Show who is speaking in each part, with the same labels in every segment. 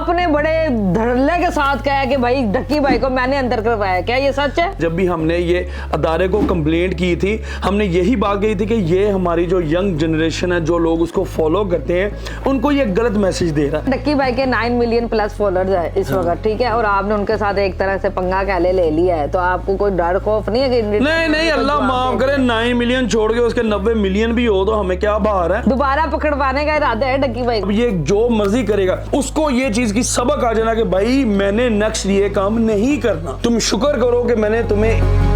Speaker 1: आपने बड़े धड़ल्ले के साथ कहा कि भाई डक्की भाई को मैंने अंदर करवाया, क्या ये सच है?
Speaker 2: जब भी हमने ये अदारे को कंप्लेंट की थी, हमने यही बात कही थी कि ये हमारी जो यंग जनरेशन है, जो लोग उसको फॉलो करते हैं, उनको ये गलत मैसेज दे रहा है।
Speaker 1: डक्की भाई के 9 मिलियन प्लस फॉलोअर्स है इस वक्त, ठीक है, और आपने उनके साथ एक तरह से पंगा कहले ले लिया है, तो आपको कोई डर खौफ नहीं है कि
Speaker 2: नहीं अल्लाह माफ करे, 9 मिलियन छोड़ के उसके 90 मिलियन भी हो तो हमें क्या बाहर है।
Speaker 1: दोबारा पकड़वाने का इरादा है डक्की भाई?
Speaker 2: अब ये जो मर्जी करेगा, उसको ये चीज की सबक आ जाना कि भाई मैंने नेक्स्ट ये काम नहीं करना। तुम शुक्र करो कि मैंने तुम्हें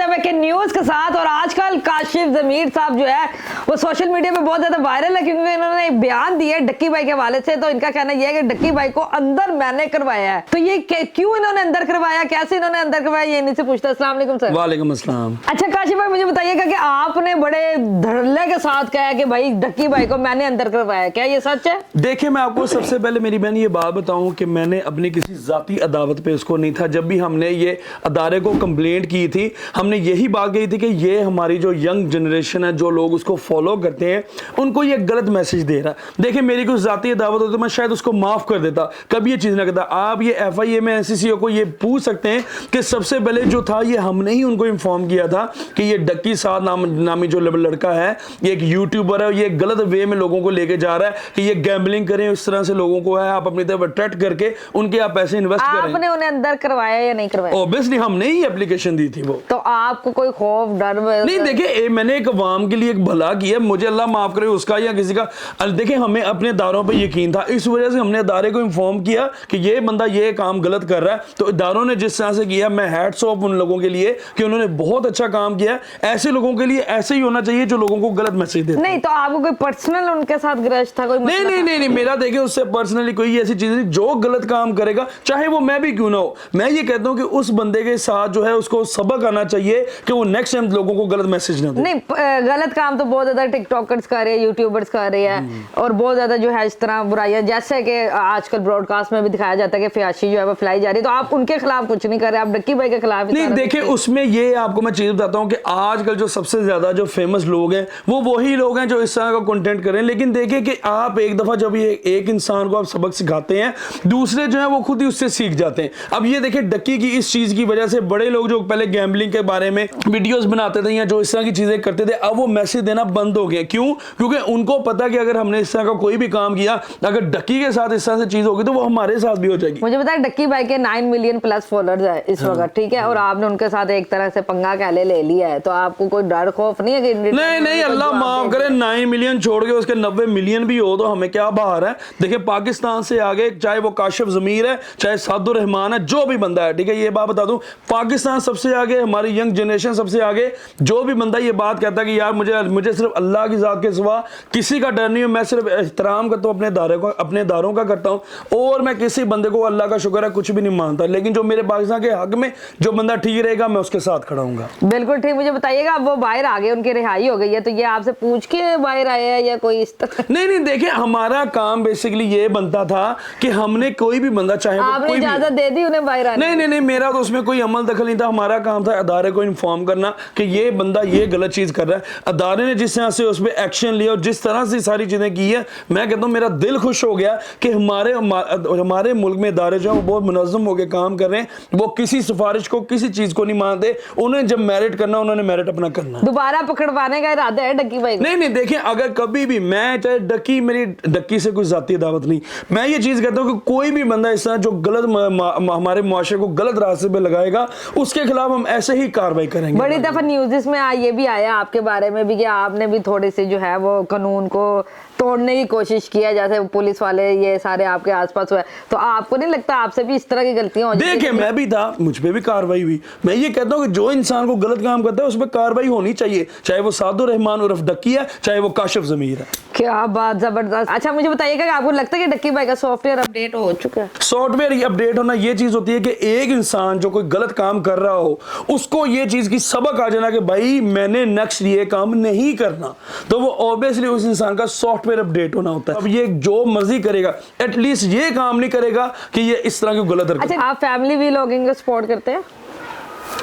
Speaker 1: मैं के न्यूज के साथ। और आजकल काशिफ जमीर साहब जो है वो सोशल मीडिया पे बहुत ज्यादा वायरल है, क्योंकि इन्होंने एक बयान दिया डक्की भाई के हवाले से। तो इनका कहना यह है कि डक्की भाई को अंदर मैंने करवाया है। तो ये क्यों इन्होंने अंदर करवाया, कैसे इन्होंने अंदर करवाया, ये इनसे पूछता है। अस्सलाम वालेकुम सर।
Speaker 2: वालेकुम अस्सलाम।
Speaker 1: अच्छा काशिफ भाई, मुझे बताइएगा कि आपने बड़े धड़ल्ले के साथ कहा कि भाई डक्की भाई को मैंने अंदर करवाया, क्या ये सच है?
Speaker 2: देखिए, मैं आपको सबसे पहले मेरी बहन ये बात बताऊं कि मैंने अपनी किसी जाती अदावत पे उसको नहीं था। जब भी हमने ये अदारे को कंप्लेंट की थी, हमने यही बात कही थी कि ये हमारी जो यंग जनरेशन है, जो लोग उसको फॉलो करते हैं, उनको ये गलत मैसेज दे रहा है। देखिए, मेरी कुछ जाती अदावत हो तो मैं शायद उसको माफ कर देता, कभी ये चीज ना करता। आप ये FIA में NCCO को ये पूछ सकते हैं कि सबसे पहले जो था ये हमने ही उनको इन्फॉर्म किया था कि ये डक्की साहब नामी जो लड़का है, ये एक यूट्यूबर है, ये गलत वे में लोगों को लेके जा रहा है कि ये गैम्बलिंग करें, इस तरह से लोगों को है, आप अपनी तरफ अट्रैक्ट करके उनके आप पैसे इन्वेस्ट करें।
Speaker 1: आपने उन्हें अंदर करवाया या नहीं करवाया?
Speaker 2: ऑब्वियसली हमने ही एप्लीकेशन दी थी वो।
Speaker 1: तो आपको कोई खौफ डर
Speaker 2: नहीं? देखिए, मैंने एक अवाम के लिए एक भला किया, मुझे अल्लाह माफ करे उसका या किसी का। देखिए, हमें अपने इदारों पे यकीन था, इस वजह से हमने इदारे को इन्फॉर्म किया कि ये बंदा ये काम गलत कर रहा है। तो इदारों ने जिस तरह से किया, मैं हैट्स ऑफ उन लोगों के लिए कि उन्होंने बहुत अच्छा काम किया। ऐसे लोगों के लिए ऐसे ही होना चाहिए जो लोगों को गलत मैसेज देते।
Speaker 1: नहीं तो आपको कोई पर्सनल उनके साथ ग्रज था कोई?
Speaker 2: नहीं, मेरा देखिए उससे पर्सनली कोई ऐसी चीज नहीं। जो गलत काम करेगा, चाहे वो मैं भी क्यों ना हो, मैं ये कहता हूं कि उस बंदे के साथ जो है उसको सबक आना चाहिए कि वो नेक्स्ट टाइम लोगों को गलत मैसेज ना दे।
Speaker 1: नहीं, गलत काम तो बहुत ज्यादा टिकटॉकर्स कर रहे हैं, यूट्यूबर्स कर रहे हैं, और बहुत ज्यादा जो है इस तरह बुराइयां, जैसे कि आजकल ब्रॉडकास्ट में भी दिखाया जाता है कि फयाशी जो है वो फैलाई जा रही है। तो आप उनके खिलाफ कुछ नहीं कर रहे, आप डक्की भाई के खिलाफ?
Speaker 2: नहीं, देखिए उसमें ये आपको मैं चीज बताता हूँ कि आजकल जो सबसे ज्यादा जो फेमस लोग हैं वो वही लोग हैं जो इस तरह का कंटेंट करें। लेकिन देखिए कि आप एक दफा जब ये एक इंसान को आप सबक सिखाते हैं, दूसरे जो है वो खुद ही उससे सीख जाते हैं। अब ये देखिए, डक्की की इस चीज की वजह से बड़े लोग जो पहले गैम्बलिंग के बारे में वीडियोस बनाते थे या जो इस तरह की चीजें करते थे, अब वो मैसेज देना बंद हो गए। क्यों? क्योंकि उनको पता कि अगर हमने इस तरह का कोई भी काम किया, अगर डक्की के साथ इस तरह से चीज होगी तो वो हमारे साथ भी हो जाएगी।
Speaker 1: मुझे पता है डक्की भाई के 9 मिलियन प्लस फॉलोअर्स है इस वक्त, ठीक है, और आपने उनके साथ एक तरह से पंगा कहले ले लिया है, तो आपको कोई डर खौफ नहीं है कि
Speaker 2: नहीं अल्लाह माफ करे, 9 मिलियन छोड़ के उसके 90 मिलियन भी हो तो हमें क्या बाहर है। देखिए, पाकिस्तान से आगे चाहे वो काशिफ जमीर है, चाहे सादुर रहमान है, जो भी बंदा है, ठीक है, ये बात बता दूं, पाकिस्तान सबसे आगे, हमारी यंग जनरेशन सबसे आगे। जो भी बंदा ये बात कहता है कि यार मुझे सिर्फ अल्लाह की जात के सिवा किसी का डर नहीं है, मैं सिर्फ एहतराम करता हूं अपने दारों का करता हूं, और मैं किसी बंदे को अल्लाह का शुक्र है कुछ भी नहीं मानता, लेकिन जो मेरे पाकिस्तान के हक में जो बंदा ठीक रहेगा मैं उसके साथ खड़ा हूंगा।
Speaker 1: बिल्कुल ठीक। मुझे बताइएगा, अब वो बाहर आ गए, उनकी रिहाई हो गई है, तो ये आपसे पूछ के बाहर आए हैं या कोई इस तरह?
Speaker 2: नहीं, देखिए हमारा काम बेसिकली ये बनता था कि हमने कोई भी बंदा, चाहे
Speaker 1: आपने इजाजत दे दी उन्हें बाहर आने?
Speaker 2: नहीं, मेरा तो उसमें कोई अमल दखल नहीं था। हमारा काम था अदारे को इन्फॉर्म करना कि ये बंदा ये गलत चीज कर रहा है। अदारे ने जिस तरह से उस पर एक्शन लिया और जिस तरह से सारी चीजें की है, मैं कहता हूँ मेरा दिल खुश हो गया कि हमारे मुल्क में अदारे जो है वो बहुत मुनज़्ज़म होकर काम कर रहे हैं। वो किसी सिफारिश को, किसी चीज को नहीं मानते। उन्हें जब मेरिट करना, उन्होंने मेरिट अपना करना।
Speaker 1: दोबारा पकड़वाने का इरादा है डक्की भाई?
Speaker 2: नहीं, देखिए अगर कभी भी मैं, चाहे डक्की, मेरी डक्की से कोई जाती दावत नहीं, मैं ये चीज कहता हूँ कि कोई भी बंदा इस तरह जो गलत हमारे मुआशरे को गलत रास्ते पे लगाएगा, उसके खिलाफ हम ऐसे ही कार्रवाई करेंगे।
Speaker 1: बड़ी दफा न्यूज़ में ये भी आया आपके बारे में भी कि आपने भी थोड़ी सी जो है वो कानून को तोड़ने की कोशिश किया, जैसे पुलिस वाले ये सारे आपके आसपास हुए, तो आपको नहीं लगता आपसे भी इस तरह की गलतियां हो जाती?
Speaker 2: देखिए, मैं भी था, मुझ पे भी कार्रवाई हुई। मैं ये कहता हूँ कि जो इंसान को गलत काम करता है उस पर कार्रवाई होनी चाहिए, चाहे वो सादुर रहमान उर्फ डक्की है, चाहे वो काशिफ जमीर है।
Speaker 1: क्या बात, जबरदस्त। अच्छा मुझे बताइएगा कि आपको लगता है कि डक्की भाई का सॉफ्टवेयर अपडेट हो चुका है?
Speaker 2: सॉफ्टवेयर अपडेट होना ये चीज होती है कि एक इंसान जो कोई गलत काम कर रहा हो, उसको ये चीज की सबक आ जाना कि भाई मैंने नेक्स्ट ये काम नहीं करना, तो वो ऑब्वियसली उस इंसान का सॉफ्टवेयर अपडेट होना होता है। अब ये जो मर्जी करेगा, एटलीस्ट ये काम नहीं करेगा कि ये इस तरह की गलत हरकत।
Speaker 1: अच्छा, आप फैमिली व्लॉगिंग को सपोर्ट करते हैं?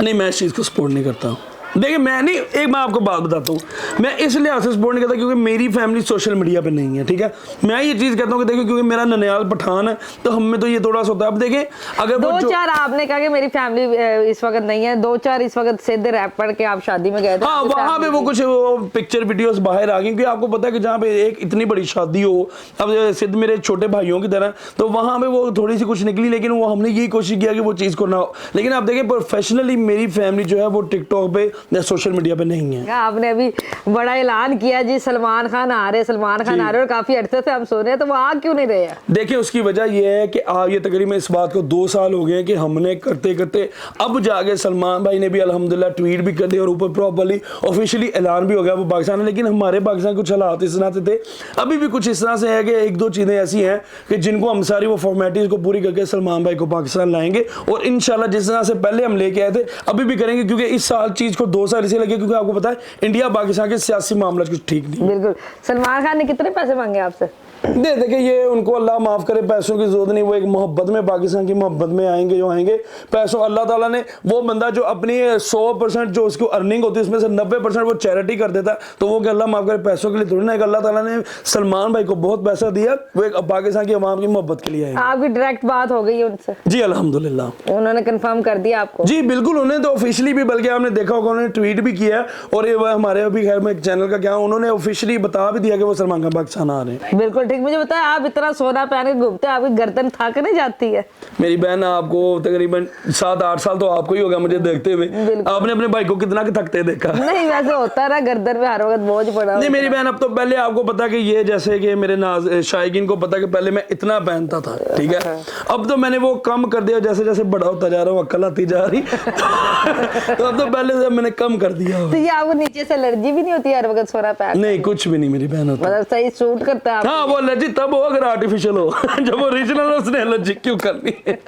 Speaker 2: नहीं, मैं इस चीज को सपोर्ट नहीं करता। देखिए मैं नहीं, एक मैं आपको बात बताता हूँ, मैं इस लिहाज से सपोर्ट नहीं करता क्योंकि मेरी फैमिली सोशल मीडिया पे नहीं है, ठीक है। मैं ये चीज़ कहता हूँ कि देखिए क्योंकि मेरा ननियाल पठान है तो हम में तो ये थोड़ा सा होता है। अब देखें अगर वो
Speaker 1: दो चार आपने कहा कि मेरी फैमिली इस वक्त नहीं है, दो चार इस वक्त सीधे रैप पढ़ के आप शादी में गए थे,
Speaker 2: हाँ वहाँ पे वो कुछ वो पिक्चर वीडियोस बाहर आ गई, क्योंकि आपको पता है कि जहाँ पे एक इतनी बड़ी शादी हो, अब सिद्ध मेरे छोटे भाइयों की तरह, तो वहाँ पे वो थोड़ी सी कुछ निकली, लेकिन वो हमने यही कोशिश किया कि वो चीज़ को ना हो। लेकिन आप देखें प्रोफेशनली मेरी फैमिली जो है वो टिकटॉक पे या सोशल मीडिया पे नहीं है।
Speaker 1: आपने अभी बड़ा ऐलान किया जी सलमान खान आ रहे, सलमान खान आ रहे, और काफी अरसे से हम सुन रहे हैं, तो वो आ क्यों नहीं रहे हैं?
Speaker 2: देखिए उसकी वजह यह है कि ये तकरीबन इस बात को 2 साल हो गए हैं कि हमने करते करते अब जाके सलमान भाई ने भी अल्हम्दुलिल्लाह ट्वीट भी कर दिया और ऊपर प्रॉपर्ली ऑफिशियली ऐलान भी हो गया वो पाकिस्तान है। लेकिन हमारे पाकिस्तान कुछ हालात इस तरह से थे, अभी भी कुछ इस तरह से है कि एक दो चीज़ें ऐसी हैं कि जिनको हम सारी वो फॉर्मेलिटीज़ को पूरी करके सलमान भाई को पाकिस्तान लाएंगे, और इंशाल्लाह जिस तरह से पहले हम लेके आए थे अभी भी करेंगे, क्योंकि इस साल चीज़ को 2 साल इसलिए लगे क्योंकि आपको पता है इंडिया पाकिस्तान के सियासी मामला कुछ ठीक नहीं।
Speaker 1: बिल्कुल। सलमान खान ने कितने पैसे मांगे आपसे?
Speaker 2: देखिए ये उनको अल्लाह माफ़ करे, पैसों की जरूरत नहीं, वो एक मोहब्बत में, पाकिस्तान की मोहब्बत में आएंगे जो आएंगे। पैसों अल्लाह ताला ने, वो बंदा जो अपनी 100% जो उसको अर्निंग होती है उसमें से 90% वो चैरिटी कर देता, तो वो अल्लाह माफ़ करे पैसों के लिए थोड़ी ना। एक अल्लाह ताला ने सलमान भाई को बहुत पैसा दिया, वो एक पाकिस्तान की अवाम की मोहब्बत के लिए आएंगे।
Speaker 1: आपकी डायरेक्ट बात हो गई है उनसे?
Speaker 2: जी अल्हम्दुलिल्लाह,
Speaker 1: उन्होंने कंफर्म कर दिया आपको?
Speaker 2: जी बिल्कुल, उन्होंने तो ऑफिशियली भी, बल्कि आपने देखा होगा उन्होंने ट्वीट भी किया है, और ये हमारे अभी खैर में चैनल का क्या, उन्होंने ऑफिशियली बता भी दिया कि वो सलमान खान पाकिस्तान आ रहे हैं।
Speaker 1: बिल्कुल ठीक। मुझे बताया आप इतना सोना पहन के घूमते हैं, आपकी गर्दन थक नहीं जाती है?
Speaker 2: मेरी बहन, आपको तकरीबन 7-8 साल तो आपको ही होगा मुझे देखते हुए, आपने अपने भाई को कितना थकते देखा?
Speaker 1: नहीं वैसे होता ना, गर्दन पे हर वक्त बोझ पड़ा।
Speaker 2: नहीं मेरी बहन, अब तो पहले आपको पता कि ये जैसे कि मेरे शायकीन को पता कि पहले मैं इतना पहनता था, ठीक है, अब तो मैंने वो कम कर दिया, जैसे जैसे बड़ा होता जा रहा हूँ अक्ल आती जा रही तो अब तो पहले से मैंने कम कर दिया।
Speaker 1: तो ये आपको नीचे से एलर्जी भी नहीं होती हर वक्त सोना पहन?
Speaker 2: नहीं कुछ भी नहीं मेरी बहन होता।
Speaker 1: मतलब सही सूट करता है?
Speaker 2: हाँ वो एलर्जी तब हो अगर आर्टिफिशियल हो जब ओरिजिनल हो उसने एलर्जी क्यों करनी है?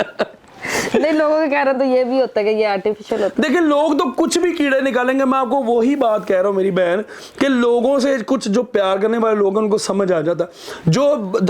Speaker 1: नहीं लोगों का कहना तो ये भी होता है कि ये आर्टिफिशियल होता है।
Speaker 2: देखिए लोग तो कुछ भी कीड़े निकालेंगे, मैं आपको वही बात कह रहा हूँ मेरी बहन, कि लोगों से कुछ जो प्यार करने वाले लोग हैं उनको समझ आ जाता, जो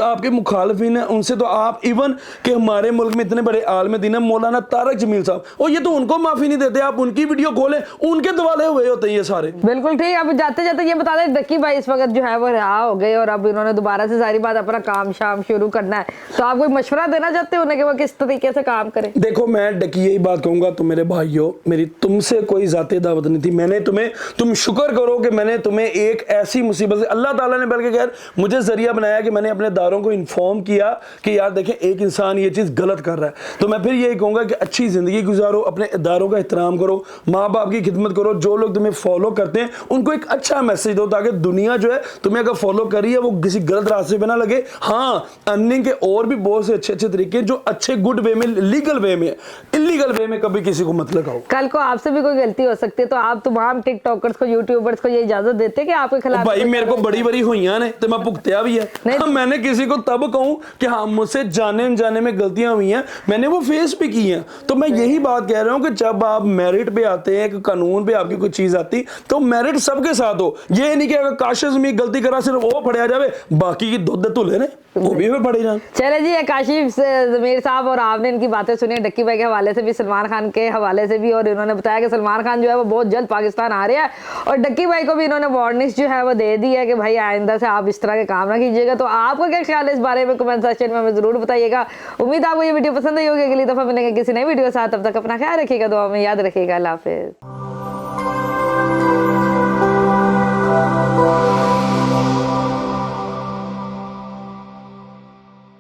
Speaker 2: आपके मुखालिफिन है उनसे तो आप इवन कि हमारे मुल्क में इतने बड़े आलम दीन है मौलाना तारक जमील साहब, और ये तो उनको माफी नहीं देते, आप उनकी वीडियो खोलें उनके दवाले हुए होते हैं ये सारे।
Speaker 1: बिल्कुल ठीक। अब जाते जाते ये बता दें डक्की भाई इस वक्त जो है वो रहा हो गए और अब इन्होंने दोबारा से सारी बात अपना काम शाम शुरू करना है, तो आप कोई मशवरा देना चाहते हो उन्हें कि वो किस तरीके से काम करें?
Speaker 2: देखो मैं डकी यही बात कहूंगा, तो मेरे भाइयों मेरी तुमसे कोई जाती दावत नहीं थी, मैंने तुम शुक्र करो कि मैंने तुम्हें एक ऐसी मुसीबत से अल्लाह ताला ने बल्कि खैर मुझे जरिया बनाया कि मैंने अपने दारों को इन्फॉर्म किया कि यार देखें एक इंसान ये चीज़ गलत कर रहा है, तो मैं फिर यही कहूंगा कि अच्छी ज़िंदगी गुजारो, अपने इदारों का एहतराम करो, माँ बाप की खिदमत करो, जो लोग तुम्हें फॉलो करते हैं उनको एक अच्छा मैसेज दो ताकि दुनिया जो है तुम्हें अगर फॉलो कर रही है वो किसी गलत रास्ते पे ना लगे। हाँ अर्निंग के और भी बहुत से अच्छे अच्छे तरीके जो अच्छे गुड वे में, लीगल वे में, इलीगल वे में कभी किसी को मत लगाओ।
Speaker 1: कल को आपसे भी कोई गलती हो सकती है, तो आप तमाम टिकटॉकर्स को, यूट्यूबर्स को ये इजाजत देते कि आपके खिलाफ?
Speaker 2: भाई मेरे को बड़ी बड़ी हुई ने तो मैं भुगतिया भी है। हाँ, मैंने किसी को तब कहूँ कि हाँ मुझसे जाने अनजाने में गलतियां हुई हैं, मैंने वो फेस भी की हैं, तो मैं यही बात कह रहा हूँ कि जब आप मेरिट पे आते हैं, कानून पे आपकी कोई चीज आती तो मेरिट सबके साथ हो, ये नहीं कि अगर काशिश में गलती करा सिर्फ वो फड़िया जावे, बाकी की दुध तुले ने वो भी पड़े जान।
Speaker 1: चले जी, काशिफ जमीर साहब और आपने इनकी बातें सुनी डक्की भाई के हवाले से भी, सलमान खान के हवाले से भी, और इन्होंने बताया कि सलमान खान जो है वो बहुत जल्द पाकिस्तान आ रहे हैं, और डक्की भाई को भी इन्होंने वार्निंग्स जो है वो दे दी है कि भाई आइंदा से आप इस तरह के काम ना कीजिएगा। तो आपका क्या ख्याल है इस बारे में कमेंट सेक्शन में हमें जरूर बताइएगा। उम्मीद आपको ये वीडियो पसंद आई होगी। अगली दफा मिलेंगे किसी नई वीडियो के साथ, तब तक अपना ख्याल रखिएगा, दुआ में याद रखिएगा। अल्लाह हाफिज़।